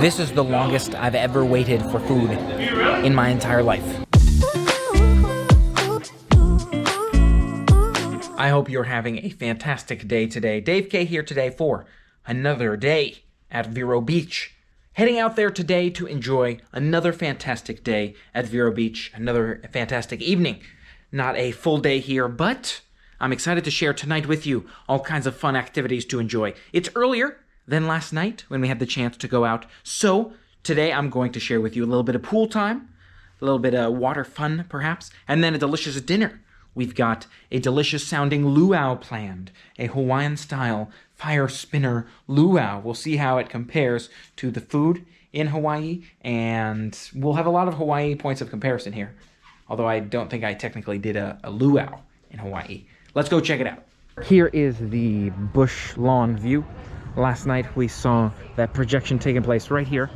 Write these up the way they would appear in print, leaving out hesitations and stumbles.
This is the longest I've ever waited for food in my entire life. I hope you're having a fantastic day today. Dave K here today for another day at Vero Beach. Heading out there today to enjoy another fantastic day at Vero Beach, another fantastic evening. Not a full day here, but I'm excited to share tonight with you all kinds of fun activities to enjoy. It's earlier than last night when we had the chance to go out. So today I'm going to share with you a little bit of pool time, a little bit of water fun perhaps, and then a delicious dinner. We've got a delicious sounding luau planned, a Hawaiian style fire spinner luau. We'll see how it compares to the food in Hawaii, and we'll have a lot of Hawaii points of comparison here. Although I don't think I technically did a luau in Hawaii. Let's go check it out. Here is the bush lawn view. Last night we saw that projection taking place right here,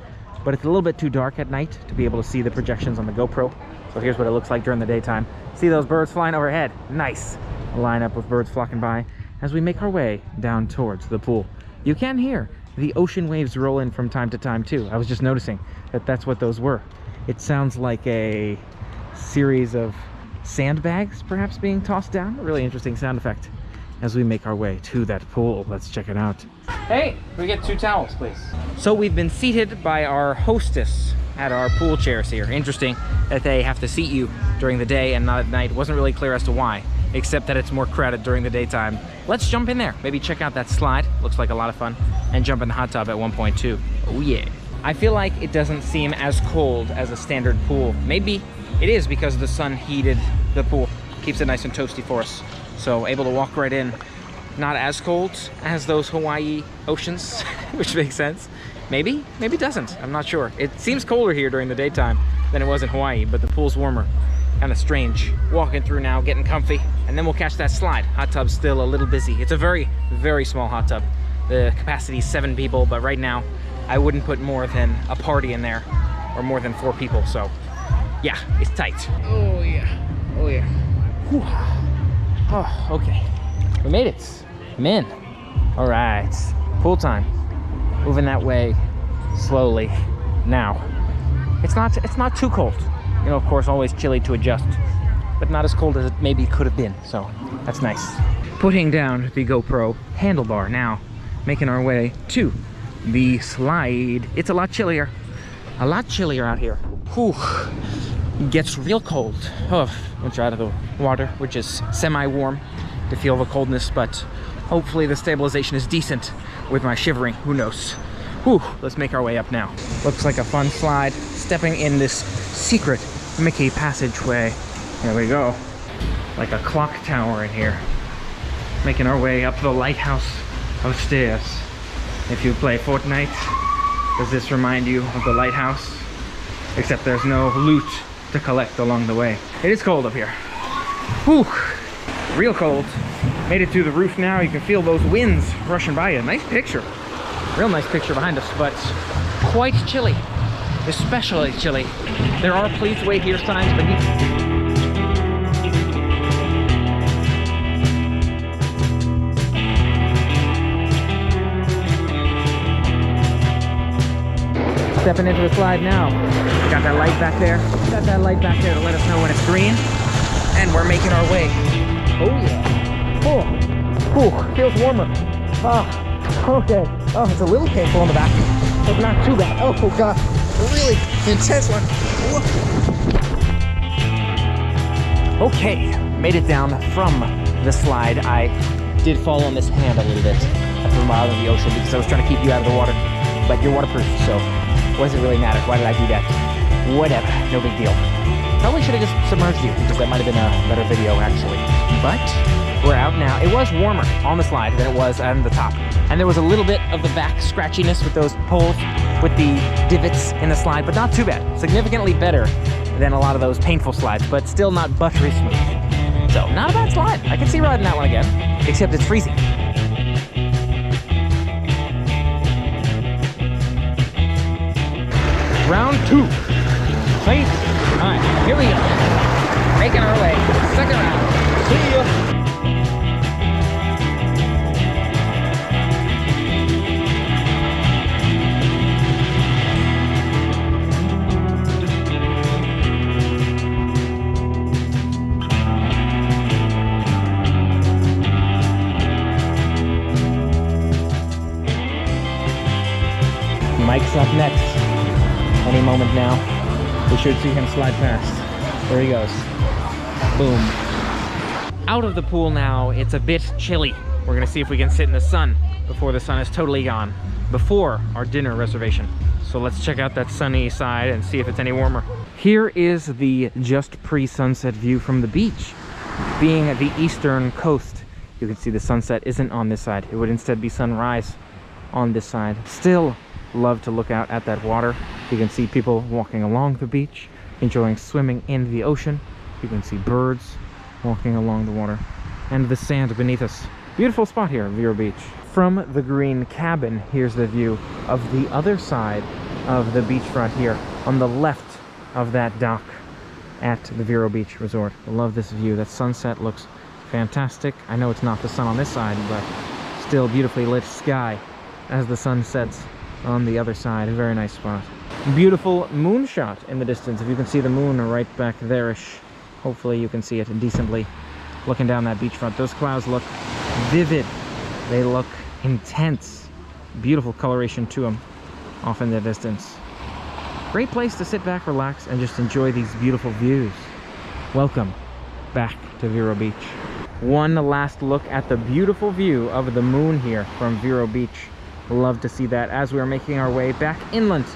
but it's a little bit too dark at night to be able to see the projections on the GoPro. So here's what it looks like during the daytime. See those birds flying overhead? Nice. A lineup of birds flocking by as we make our way down towards the pool. You can hear the ocean waves roll in from time to time too. I was just noticing that that's what those were. It sounds like a series of sandbags perhaps being tossed down. A really interesting sound effect as we make our way to that pool. Let's check it out. Hey, we get 2 towels, please. So we've been seated by our hostess at our pool chairs here. Interesting that they have to seat you during the day and not at night. It wasn't really clear as to why, except that it's more crowded during the daytime. Let's jump in there. Maybe check out that slide. Looks like a lot of fun. And jump in the hot tub at 1.2. Oh yeah. I feel like it doesn't seem as cold as a standard pool. Maybe it is because the sun heated the pool. Keeps it nice and toasty for us. So able to walk right in. Not as cold as those Hawaii oceans, which makes sense. Maybe it doesn't. I'm not sure. It seems colder here during the daytime than it was in Hawaii, but the pool's warmer. Kind of strange. Walking through now, getting comfy, and then we'll catch that slide. Hot tub's still a little busy. It's a very, very small hot tub. The capacity is 7 people, but right now I wouldn't put more than a party in there, or more than 4 people. So yeah, it's tight. Oh yeah, oh yeah. Whew. Oh, okay. We made it. I'm in. All right, pool time. Moving that way slowly now. It's not too cold. You know, of course, always chilly to adjust, but not as cold as it maybe could have been. So that's nice. Putting down the GoPro handlebar now, making our way to the slide. It's a lot chillier out here. Whew. Gets real cold. Oh, once you're out of the water, which is semi-warm to feel the coldness, but hopefully the stabilization is decent with my shivering. Who knows? Whew, let's make our way up now. Looks like a fun slide. Stepping in this secret Mickey passageway. There we go. Like a clock tower in here. Making our way up the lighthouse of stairs. If you play Fortnite, does this remind you of the lighthouse? Except there's no loot to collect along the way. It is cold up here. Whew, real cold. Made it through the roof now. You can feel those winds rushing by you. Nice picture. Real nice picture behind us, but quite chilly. Especially chilly. There are please wait here signs, but stepping into the slide now. Got that light back there. Got that light back there to let us know when it's green. And we're making our way. Oh yeah. Oh, feels warmer. Okay. Oh, it's a little painful on the back, but not too bad. Oh god, a really intense one. Whoa. Okay, made it down from the slide. I did fall on this hand a little bit at the bottom of the ocean because I was trying to keep you out of the water, but you're waterproof, so it wasn't really matter. Why did I do that? Whatever, no big deal. Probably should have just submerged you because that might have been a better video actually, but we're out now. It was warmer on the slide than it was on the top. And there was a little bit of the back scratchiness with those poles, with the divots in the slide, but not too bad. Significantly better than a lot of those painful slides, but still not buttery smooth. So, not a bad slide. I can see riding that one again, except it's freezing. Round 2. Plate. All right, here we go. Making our way. Second round. See ya. Mike's up next. Any moment now, we should see him slide past. There he goes. Boom. Out of the pool now, it's a bit chilly. We're gonna see if we can sit in the sun before the sun is totally gone, before our dinner reservation. So let's check out that sunny side and see if it's any warmer. Here is the just pre-sunset view from the beach. Being at the eastern coast, you can see the sunset isn't on this side. It would instead be sunrise on this side. Still love to look out at that water. You can see people walking along the beach, enjoying swimming in the ocean. You can see birds walking along the water and the sand beneath us. Beautiful spot here at Vero Beach. From the green cabin, here's the view of the other side of the beachfront here on the left of that dock at the Vero Beach Resort. I love this view. That sunset looks fantastic. I know it's not the sun on this side, but still beautifully lit sky as the sun sets on the other side. A very nice spot. Beautiful moonshot in the distance. If you can see the moon right back there-ish, hopefully you can see it decently looking down that beachfront. Those clouds look vivid. They look intense. Beautiful coloration to them off in the distance. Great place to sit back, relax, and just enjoy these beautiful views. Welcome back to Vero Beach. One last look at the beautiful view of the moon here from Vero Beach. Love to see that as we are making our way back inland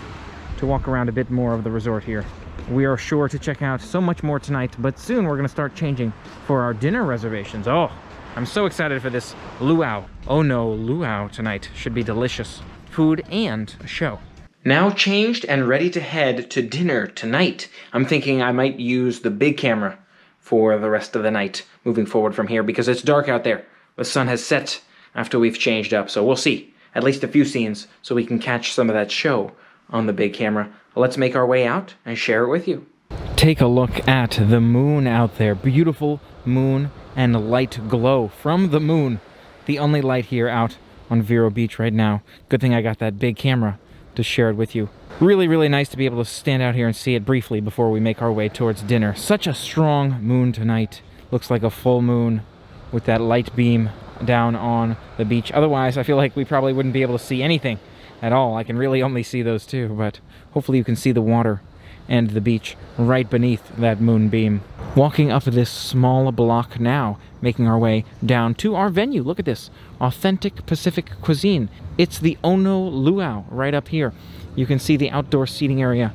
to walk around a bit more of the resort here. We are sure to check out so much more tonight, but soon we're going to start changing for our dinner reservations. Oh, I'm so excited for this luau. Oh no, luau tonight should be delicious. Food and a show. Now changed and ready to head to dinner tonight. I'm thinking I might use the big camera for the rest of the night moving forward from here because it's dark out there. The sun has set after we've changed up, so we'll see at least a few scenes so we can catch some of that show on the big camera. Let's make our way out and share it with you. Take a look at the moon out there. Beautiful moon and light glow from the moon. The only light here out on Vero Beach right now. Good thing I got that big camera to share it with you. Really, really nice to be able to stand out here and see it briefly before we make our way towards dinner. Such a strong moon tonight. Looks like a full moon with that light beam down on the beach. Otherwise, I feel like we probably wouldn't be able to see anything at all. I can really only see those two, but hopefully you can see the water and the beach right beneath that moonbeam. Walking up this small block now, making our way down to our venue. Look at this, authentic Pacific cuisine. It's the Ono Luau right up here. You can see the outdoor seating area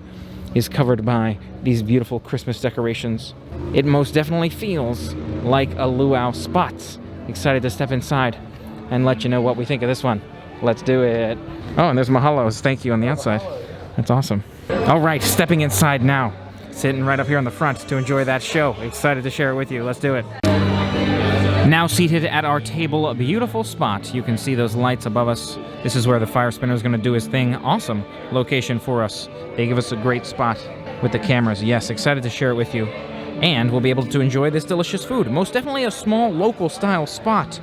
is covered by these beautiful Christmas decorations. It most definitely feels like a luau spot. Excited to step inside and let you know what we think of this one. Let's do it. Oh, and there's Mahalo's thank you on the outside. That's awesome. All right, stepping inside now. Sitting right up here on the front to enjoy that show. Excited to share it with you. Let's do it. Now seated at our table, a beautiful spot. You can see those lights above us. This is where the fire spinner is going to do his thing. Awesome location for us. They give us a great spot with the cameras. Yes, excited to share it with you. And we'll be able to enjoy this delicious food. Most definitely a small local style spot,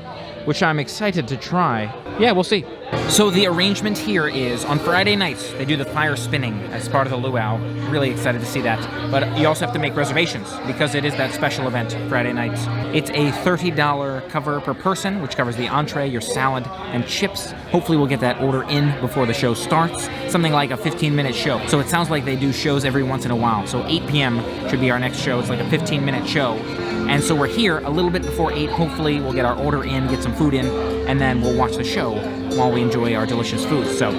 which I'm excited to try. Yeah, we'll see. So the arrangement here is on Friday nights, they do the fire spinning as part of the luau. Really excited to see that. But you also have to make reservations because it is that special event Friday nights. It's a $30 cover per person, which covers the entree, your salad, and chips. Hopefully we'll get that order in before the show starts. Something like a 15-minute show. So it sounds like they do shows every once in a while. So 8 p.m. should be our next show. It's like a 15-minute show. And so we're here a little bit before 8. Hopefully we'll get our order in, get some food in, and then we'll watch the show while we enjoy our delicious food. So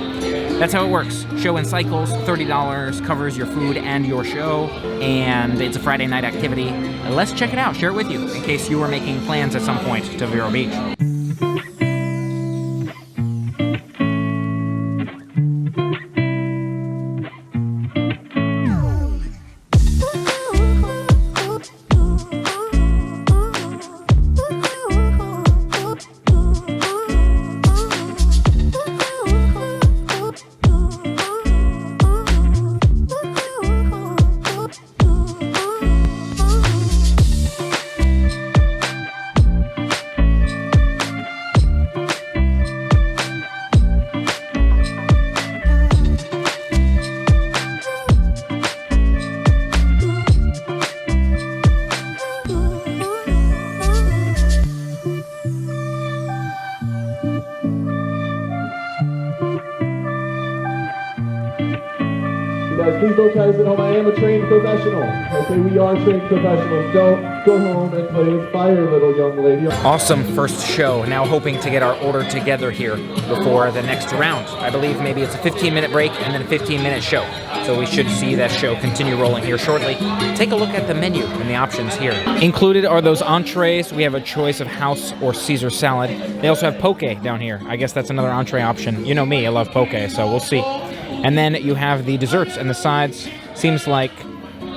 that's how it works. Show in cycles, $30 covers your food and your show, and it's a Friday night activity. Let's check it out, share it with you, in case you are making plans at some point to Vero Beach. guys, please don't try this at home. I am a trained professional. Okay, we are trained professionals. Don't go home and play with fire, little young lady. Awesome first show. Now hoping to get our order together here before the next round. I believe maybe it's a 15-minute break and then a 15-minute show. So we should see that show continue rolling here shortly. Take a look at the menu and the options here. Included are those entrees. We have a choice of house or Caesar salad. They also have poke down here. I guess that's another entree option. You know me, I love poke, so we'll see. And then you have the desserts and the sides. Seems like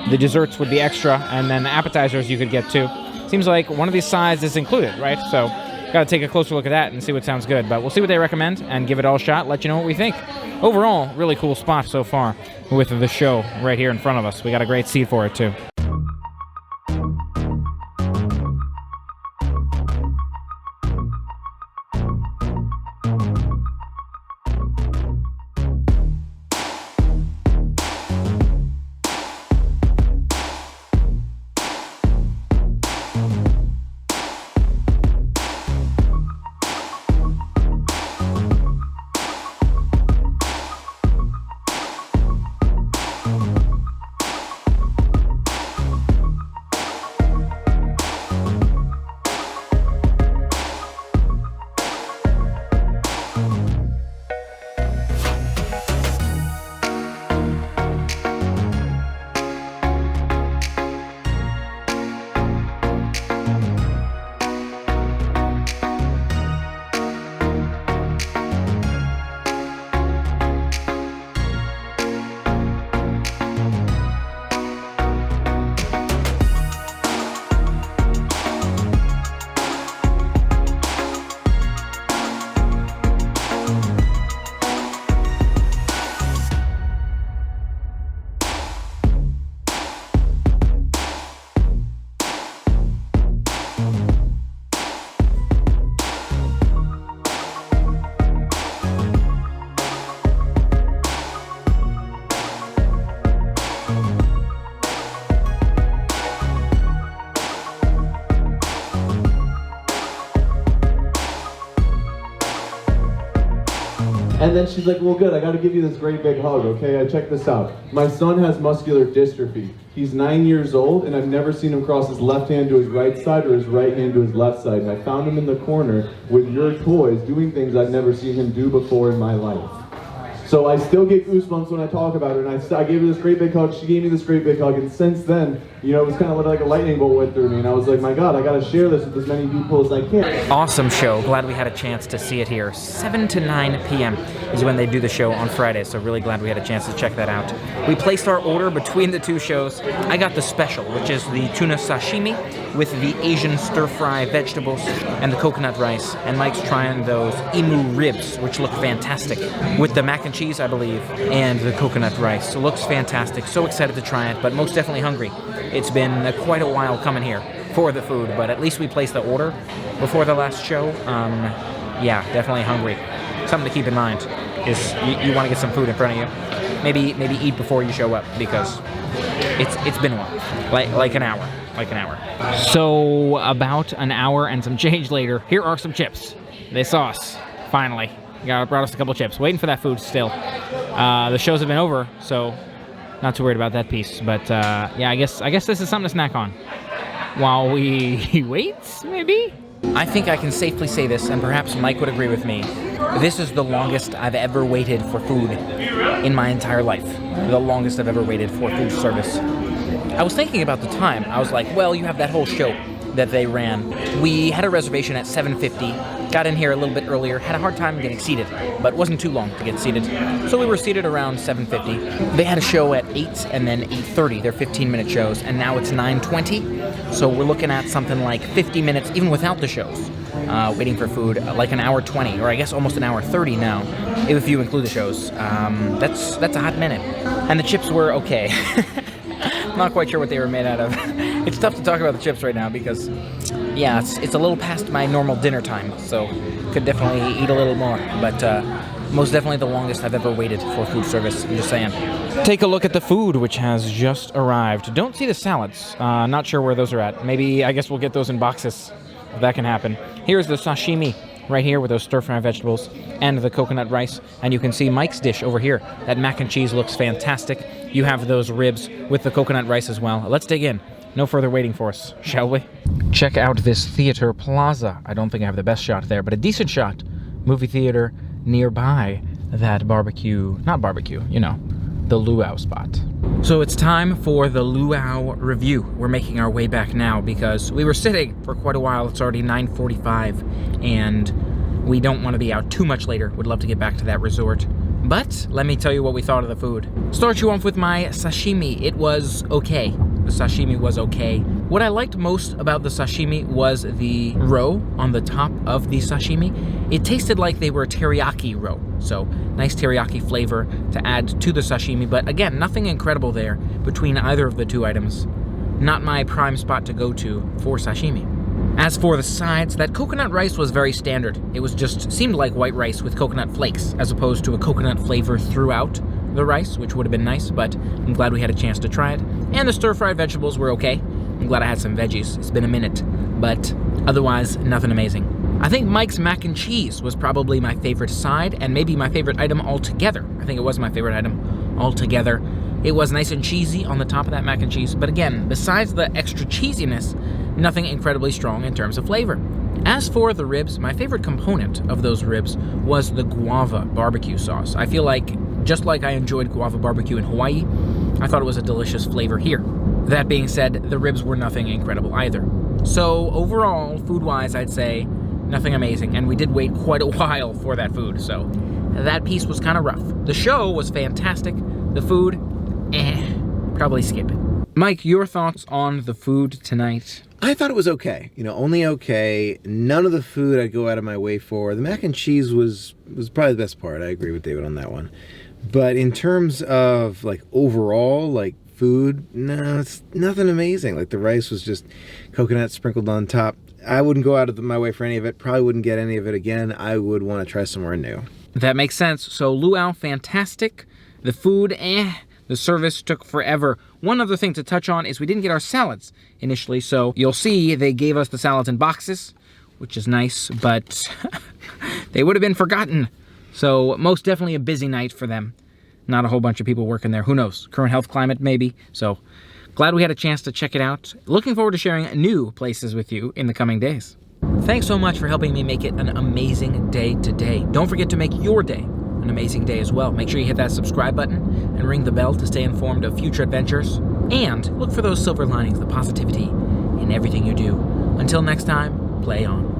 the desserts would be extra, and then the appetizers you could get too. Seems like one of these sides is included, right? So gotta take a closer look at that and see what sounds good. But we'll see what they recommend and give it all a shot, let you know what we think. Overall, really cool spot so far with the show right here in front of us. We got a great seat for it too. And then she's like, well, good, I gotta give you this great big hug, okay? Check this out. My son has muscular dystrophy. He's 9 years old, and I've never seen him cross his left hand to his right side or his right hand to his left side. And I found him in the corner with your toys doing things I've never seen him do before in my life. So I still get goosebumps when I talk about her, and I gave her this great big hug, she gave me this great big hug, and since then, you know, it was kind of like a lightning bolt went through me, and I was like, my God, I gotta share this with as many people as I can. Awesome show. Glad we had a chance to see it here. 7 to 9 p.m. is when they do the show on Friday, so really glad we had a chance to check that out. We placed our order between the two shows. I got the special, which is the tuna sashimi with the Asian stir-fry vegetables and the coconut rice, and Mike's trying those emu ribs, which look fantastic, with the mac and cheese, I believe, and the coconut rice. So looks fantastic. So excited to try it, but most definitely hungry. It's been quite a while coming here for the food, but at least we placed the order before the last show. Yeah, definitely hungry. Something to keep in mind is you want to get some food in front of you. Maybe eat before you show up, because it's been a while, like an hour. So about an hour and some change later, here are some chips. They saw us, finally. Brought us a couple chips. Waiting for that food still. The shows have been over, so not too worried about that piece. But yeah, I guess this is something to snack on while we wait, maybe? I think I can safely say this, and perhaps Mike would agree with me. This is the longest I've ever waited for food in my entire life. The longest I've ever waited for food service. I was thinking about the time. I was like, well, you have that whole show that they ran. We had a reservation at 7:50, got in here a little bit earlier, had a hard time getting seated, but it wasn't too long to get seated. So we were seated around 7:50. They had a show at 8 and then 8:30, their 15-minute shows, and now it's 9:20. So we're looking at something like 50 minutes, even without the shows, waiting for food, like an hour 20, or I guess almost an hour 30 now, if you include the shows. That's a hot minute. And the chips were okay. Not quite sure what they were made out of. It's tough to talk about the chips right now because, yeah, it's a little past my normal dinner time, so could definitely eat a little more. But most definitely the longest I've ever waited for food service, I'm just saying. Take a look at the food, which has just arrived. Don't see the salads. Not sure where those are at. Maybe, I guess we'll get those in boxes, if that can happen. Here's the sashimi right here with those stir-fry vegetables and the coconut rice. And you can see Mike's dish over here. That mac and cheese looks fantastic. You have those ribs with the coconut rice as well. Let's dig in. No further waiting for us, shall we? Check out this theater plaza. I don't think I have the best shot there, but a decent shot. Movie theater nearby that barbecue, not barbecue, you know, the luau spot. So it's time for the luau review. We're making our way back now because we were sitting for quite a while. It's already 9:45 and we don't want to be out too much later. Would love to get back to that resort. But let me tell you what we thought of the food. Start you off with my sashimi. It was okay. The sashimi was okay. What I liked most about the sashimi was the roe on the top of the sashimi. It tasted like they were teriyaki roe. So nice teriyaki flavor to add to the sashimi. But again, nothing incredible there between either of the two items. Not my prime spot to go to for sashimi. As for the sides, that coconut rice was very standard. It was just seemed like white rice with coconut flakes as opposed to a coconut flavor throughout the rice, which would have been nice, but I'm glad we had a chance to try it. And the stir-fried vegetables were okay. I'm glad I had some veggies. It's been a minute, but otherwise, nothing amazing. I think Mike's mac and cheese was probably my favorite side and maybe my favorite item altogether. I think it was my favorite item altogether. It was nice and cheesy on the top of that mac and cheese, but again, besides the extra cheesiness, nothing incredibly strong in terms of flavor. As for the ribs, my favorite component of those ribs was the guava barbecue sauce. I feel like, just like I enjoyed guava barbecue in Hawaii, I thought it was a delicious flavor here. That being said, the ribs were nothing incredible either. So overall, food-wise, I'd say nothing amazing, and we did wait quite a while for that food, so that piece was kind of rough. The show was fantastic. The food, probably skip it. Mike, your thoughts on the food tonight? I thought it was okay. You know, only okay. None of the food I'd go out of my way for. The mac and cheese was probably the best part. I agree with David on that one. But in terms of, like, overall, like, food, no, it's nothing amazing. Like, the rice was just coconut sprinkled on top. I wouldn't go out of my way for any of it. Probably wouldn't get any of it again. I would want to try somewhere new. That makes sense. So, luau, fantastic. The food, The service took forever. One other thing to touch on is we didn't get our salads initially, so you'll see they gave us the salads in boxes, which is nice, but they would have been forgotten. So most definitely a busy night for them. Not a whole bunch of people working there. Who knows? Current health climate, maybe. So glad we had a chance to check it out. Looking forward to sharing new places with you in the coming days. Thanks so much for helping me make it an amazing day today. Don't forget to make your day an amazing day as well. Make sure you hit that subscribe button and ring the bell to stay informed of future adventures. And look for those silver linings, the positivity in everything you do. Until next time, play on.